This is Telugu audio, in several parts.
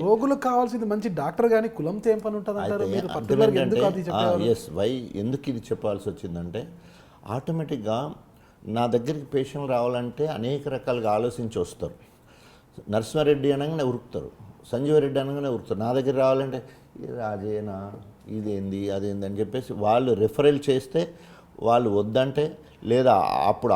రోగులకు కావాల్సింది మంచి డాక్టర్ కానీ కులంతో ఏం పని ఉంటుంది అంటారు మీరు పర్టికులర్గా ఎందుకు అది చెప్పారు? ఎస్ వై ఎందుకు ఇది చెప్పాల్సి వచ్చిందంటే ఆటోమేటిక్గా నా దగ్గరికి పేషెంట్ రావాలంటే అనేక రకాలుగా ఆలోచించి వస్తారు. నరసింహారెడ్డి అనగానే ఉరుకుతారు, సంజీవరెడ్డి అనగానే ఉరుకుతారు. నా దగ్గర రావాలంటే అదేనా, ఇదేంది, అదేంది అని చెప్పేసి వాళ్ళు రెఫరల్ చేస్తే వాళ్ళు వద్దంటే, లేదా అప్పుడు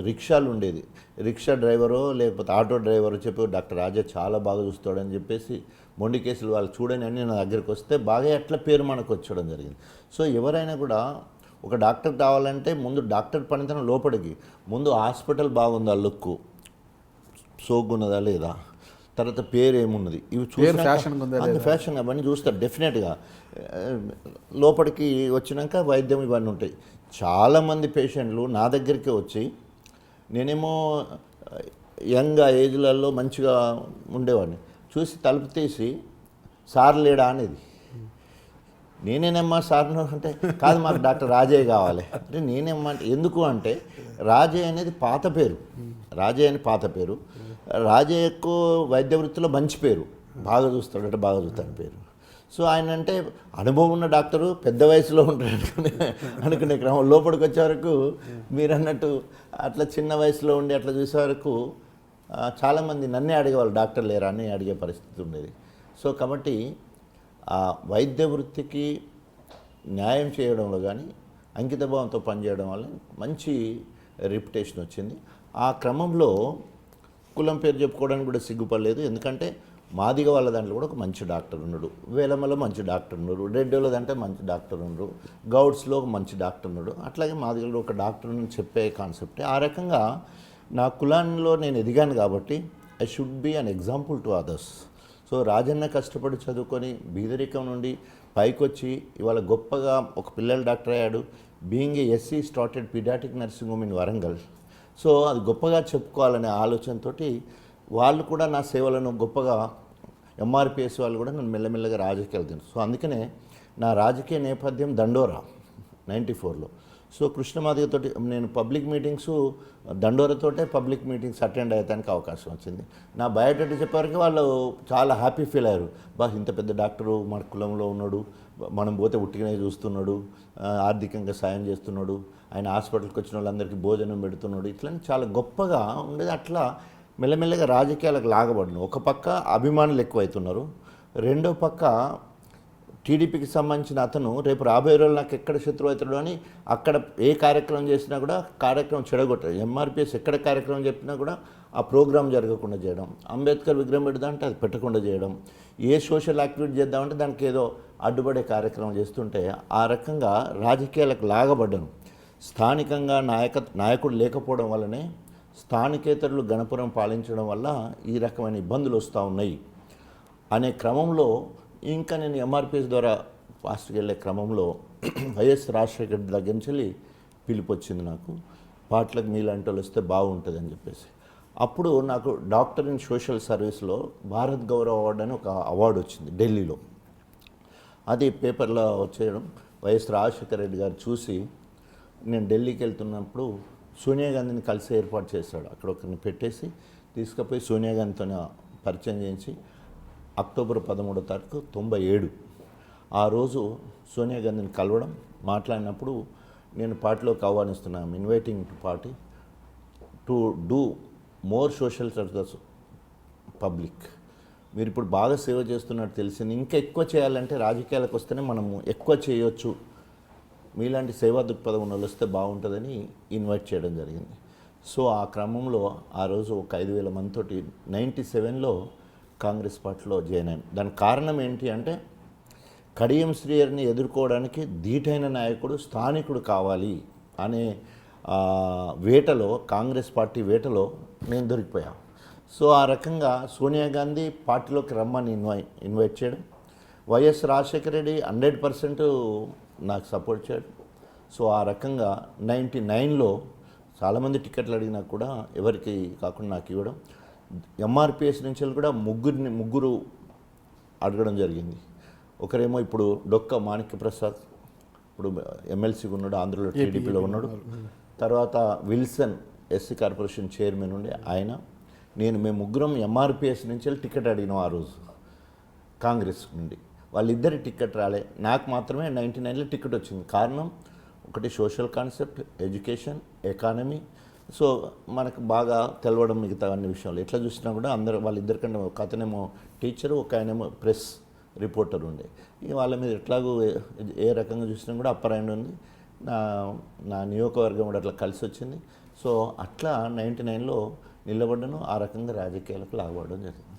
రిక్షాలు ఉండేది, రిక్షా డ్రైవరో లేకపోతే ఆటో డ్రైవరో చెప్పి డాక్టర్ రాజా చాలా బాగా చూస్తాడని చెప్పేసి మొండి కేసులు వాళ్ళు చూడని అని నా దగ్గరికి వస్తే బాగా ఎట్లా పేరు మనకు వచ్చడం జరిగింది. సో ఎవరైనా కూడా ఒక డాక్టర్ కావాలంటే ముందు డాక్టర్ పనితనం లోపలికి, ముందు హాస్పిటల్ బాగుందా, లుక్ సోగున్నదా లేదా, తర్వాత పేరు ఏమున్నది, ఇవి చూసి ఫ్యాషన్ అవన్నీ చూస్తారు. డెఫినెట్గా లోపలికి వచ్చినాక వైద్యం ఇవన్నీ ఉంటాయి. చాలామంది పేషెంట్లు నా దగ్గరికి వచ్చి, నేనేమో యంగ్ ఏజ్లలో మంచిగా ఉండేవాడిని, చూసి తలుపు తీసి సార్ లేడా అనేది. నేనేనమ్మా సార్ను అంటే, కాదు మాకు డాక్టర్ రాజయ్య కావాలి అంటే, నేనేమ్మా అంటే ఎందుకు అంటే రాజయ్య అనేది పాత పేరు, రాజయ్య అని పాత పేరు. రాజయ్యకు వైద్య వృత్తిలో మంచి పేరు, బాగా చూస్తాడంటే బాగా చూస్తాడు పేరు. సో ఆయన అంటే అనుభవం ఉన్న డాక్టరు పెద్ద వయసులో ఉంటాడు అనుకునే క్రమం లోపలికి వచ్చే వరకు మీరు అన్నట్టు అట్లా చిన్న వయసులో ఉండి అట్లా చూసే వరకు చాలామంది నన్నే అడిగేవాళ్ళు, డాక్టర్ లేరా అని అడిగే పరిస్థితి ఉండేది. సో కాబట్టి ఆ వైద్య వృత్తికి న్యాయం చేయడంలో కానీ అంకితభావంతో పనిచేయడం వల్ల మంచి రెప్యుటేషన్ వచ్చింది. ఆ క్రమంలో కులం పేరు చెప్పుకోవడానికి కూడా సిగ్గుపడలేదు. ఎందుకంటే మాదిగ వాళ్ళ దాంట్లో కూడా ఒక మంచి డాక్టర్ ఉన్నాడు, వేలమలో మంచి డాక్టర్ ఉన్నాడు, రెడ్డిలో దాంట్లో మంచి డాక్టర్ ఉన్నాడు, గౌడ్స్లో ఒక మంచి డాక్టర్ ఉన్నాడు. అట్లాగే మాదిగలో ఒక డాక్టర్ అని చెప్పే కాన్సెప్టే. ఆ రకంగా నా కులాల్లో నేను ఎదిగాను కాబట్టి I should be an example to others. So Rajanna కష్టపడి చదువుకొని బీదరికం నుండి పైకొచ్చి ఇవాళ గొప్పగా ఒక పిల్లల డాక్టర్ అయ్యాడు. Being a SC started paediatric nursing home in Warangal. So అది గొప్పగా చెప్పుకోవాలనే ఆలోచనతో వాళ్ళు కూడా నా సేవలను గొప్పగా, ఎంఆర్పిఎస్ వాళ్ళు కూడా నన్ను మెల్లమెల్లగా రాజకీయాలు తిన్నారు. సో అందుకనే నా రాజకీయ నేపథ్యం దండోరా 94లో. సో కృష్ణమాదిగతో నేను పబ్లిక్ మీటింగ్స్ దండోరతోటే పబ్లిక్ మీటింగ్స్ అటెండ్ అయ్యడానికి అవకాశం వచ్చింది. నా బయోడేటా చెప్పేవరకు వాళ్ళు చాలా హ్యాపీ ఫీల్ అయ్యారు. ఇంత పెద్ద డాక్టరు మన కులంలో ఉన్నాడు, మనం పోతే ఉట్టిగానే చూస్తున్నాడు, ఆర్థికంగా సాయం చేస్తున్నాడు, ఆయన హాస్పిటల్కి వచ్చిన వాళ్ళందరికీ భోజనం పెడుతున్నాడు, ఇట్లా చాలా గొప్పగా ఉండేది. అట్లా మెల్లమెల్లగా రాజకీయాలకు లాగబడిన ఒక పక్క అభిమానులు ఎక్కువవుతున్నారు, రెండో పక్క టీడీపీకి సంబంధించిన అతను రేపు రాబోయే రోజులు నాకు ఎక్కడ శత్రువు అవుతాడు అని అక్కడ ఏ కార్యక్రమం చేసినా కూడా కార్యక్రమం చెడగొట్టాడు. ఎంఆర్పిఎస్ ఎక్కడ కార్యక్రమం చెప్పినా కూడా ఆ ప్రోగ్రాం జరగకుండా చేయడం, అంబేద్కర్ విగ్రహం పెడదామంటే అది పెట్టకుండా చేయడం, ఏ సోషల్ యాక్టివిటీ చేద్దామంటే దానికి ఏదో అడ్డుపడే కార్యక్రమం చేస్తుంటే ఆ రకంగా రాజకీయాలకు లాగబడ్డాను. స్థానికంగా నాయకుడు లేకపోవడం వల్లనే స్థానికేతరులు గణపురం పాలించడం వల్ల ఈ రకమైన ఇబ్బందులు వస్తూ ఉన్నాయి అనే క్రమంలో ఇంకా నేను ఎంఆర్పిఎస్ ద్వారా ఫాస్ట్కి వెళ్ళే క్రమంలో వైఎస్ రాజశేఖర్ దగ్గర నుంచి పిలుపు వచ్చింది నాకు, పాటలకు మీలాంటి వాళ్ళు వస్తే బాగుంటుంది అని చెప్పేసి. అప్పుడు నాకు డాక్టర్ ఇన్ సోషల్ సర్వీస్లో భారత్ గౌరవ్ అవార్డు అని ఒక అవార్డు వచ్చింది ఢిల్లీలో. అది పేపర్లో వచ్చేయడం వైఎస్ రాజశేఖర రెడ్డి గారు చూసి, నేను ఢిల్లీకి వెళ్తున్నప్పుడు సోనియా గాంధీని కలిసి ఏర్పాటు చేశాడు. అక్కడ ఒకరిని పెట్టేసి తీసుకుపోయి సోనియా గాంధీతో పరిచయం చేయించి అక్టోబర్ 13వ తారీఖు 97 ఆ రోజు సోనియా గాంధీని కలవడం, మాట్లాడినప్పుడు నేను పార్టీలోకి ఆహ్వానిస్తున్నాను, inviting to party to do more social services public. మీరు ఇప్పుడు బాగా సేవ చేస్తున్నట్టు తెలిసింది, ఇంకా ఎక్కువ చేయాలంటే రాజకీయాలకు వస్తేనే మనము ఎక్కువ చేయొచ్చు, మీలాంటి సేవా దృక్పథం ఉన్న వాళ్ళు వస్తే బాగుంటుందని ఇన్వైట్ చేయడం జరిగింది. సో ఆ క్రమంలో ఆ రోజు ఒక 5,000 మందితోటి 97లో కాంగ్రెస్ పార్టీలో జాయిన్ అయ్యాను. దానికి కారణం ఏంటి అంటే కడియం శ్రీహరిని ఎదుర్కోవడానికి ధీటైన నాయకుడు, స్థానికుడు కావాలి అనే వేటలో, కాంగ్రెస్ పార్టీ వేటలో నేను దొరికిపోయాను. సో ఆ రకంగా సోనియా గాంధీ పార్టీలోకి రమ్మని ఇన్వైట్ చేయడం, వైఎస్ రాజశేఖర రెడ్డి 100% నాకు సపోర్ట్ చేయడం. సో ఆ రకంగా 99లో చాలామంది టికెట్లు అడిగినా కూడా ఎవరికి కాకుండా నాకు ఇవ్వడం, ఎంఆర్పిఎస్ నుంచి కూడా ముగ్గురు అడగడం జరిగింది. ఒకరేమో ఇప్పుడు డొక్క మాణిక్య ప్రసాద్, ఇప్పుడు ఎమ్మెల్సీగా ఉన్నాడు, ఆంధ్రలో టీడీపీలో ఉన్నాడు. తర్వాత విల్సన్ ఎస్సీ కార్పొరేషన్ చైర్మన్ ఉండే ఆయన, మేము ముగ్గురం ఎంఆర్పిఎస్ నుంచి వెళ్ళి టికెట్ అడిగినాం ఆ రోజు కాంగ్రెస్ నుండి. వాళ్ళిద్దరి టికెట్ రాలే, నాకు మాత్రమే 99లో టికెట్ వచ్చింది. కారణం ఒకటి social concept, education, economy. So మనకు బాగా తెలవడం మిగతా అన్ని విషయాలు ఎట్లా చూసినా కూడా అందరూ వాళ్ళిద్దరికంటే ఒక అతనేమో టీచరు, ఒక ఆయనేమో ప్రెస్ రిపోర్టర్ ఉండే. ఇక వాళ్ళ మీద ఎట్లాగో ఏ రకంగా చూసినా కూడా అప్పర్ హ్యాండ్ ఉంది. నా నియోజకవర్గం కూడా అట్లా కలిసి వచ్చింది. సో అట్లా 99లో నిలబడ్డను, ఆ రకంగా రాజకీయాలకు లాగబడడం జరిగింది.